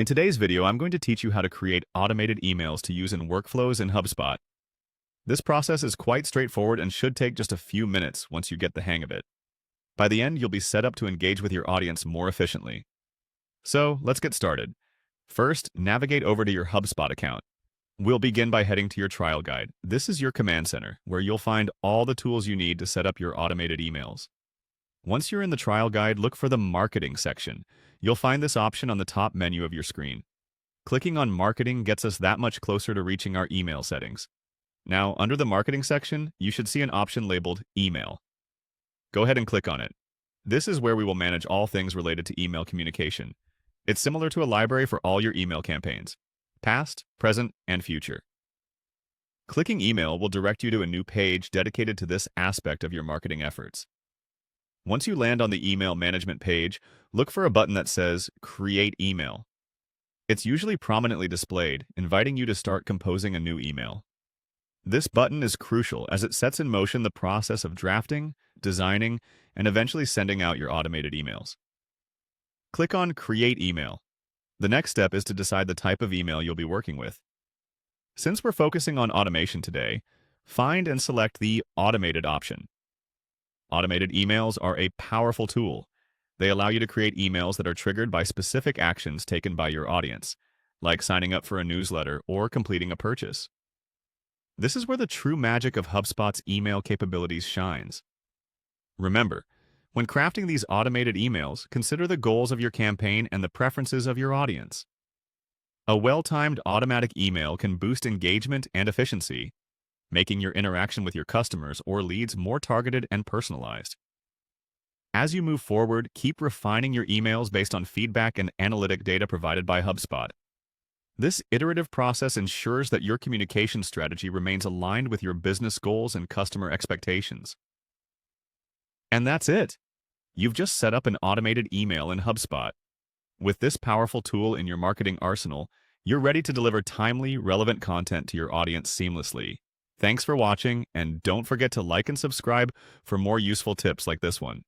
In today's video, I'm going to teach you how to create automated emails to use in workflows in HubSpot. This process is quite straightforward and should take just a few minutes once you get the hang of it. By the end, you'll be set up to engage with your audience more efficiently. So, let's get started. First, navigate over to your HubSpot account. We'll begin by heading to your trial guide. This is your command center, where you'll find all the tools you need to set up your automated emails. Once you're in the trial guide, look for the Marketing section. You'll find this option on the top menu of your screen. Clicking on Marketing gets us that much closer to reaching our email settings. Now, under the Marketing section, you should see an option labeled Email. Go ahead and click on it. This is where we will manage all things related to email communication. It's similar to a library for all your email campaigns, past, present, and future. Clicking Email will direct you to a new page dedicated to this aspect of your marketing efforts. Once you land on the email management page, look for a button that says Create Email. It's usually prominently displayed, inviting you to start composing a new email. This button is crucial as it sets in motion the process of drafting, designing, and eventually sending out your automated emails. Click on Create Email. The next step is to decide the type of email you'll be working with. Since we're focusing on automation today, find and select the Automated option. Automated emails are a powerful tool. They allow you to create emails that are triggered by specific actions taken by your audience, like signing up for a newsletter or completing a purchase. This is where the true magic of HubSpot's email capabilities shines. Remember, when crafting these automated emails, consider the goals of your campaign and the preferences of your audience. A well-timed automatic email can boost engagement and efficiency, making your interaction with your customers or leads more targeted and personalized. As you move forward, keep refining your emails based on feedback and analytic data provided by HubSpot. This iterative process ensures that your communication strategy remains aligned with your business goals and customer expectations. And that's it. You've just set up an automated email in HubSpot. With this powerful tool in your marketing arsenal, you're ready to deliver timely, relevant content to your audience seamlessly. Thanks for watching, and don't forget to like and subscribe for more useful tips like this one.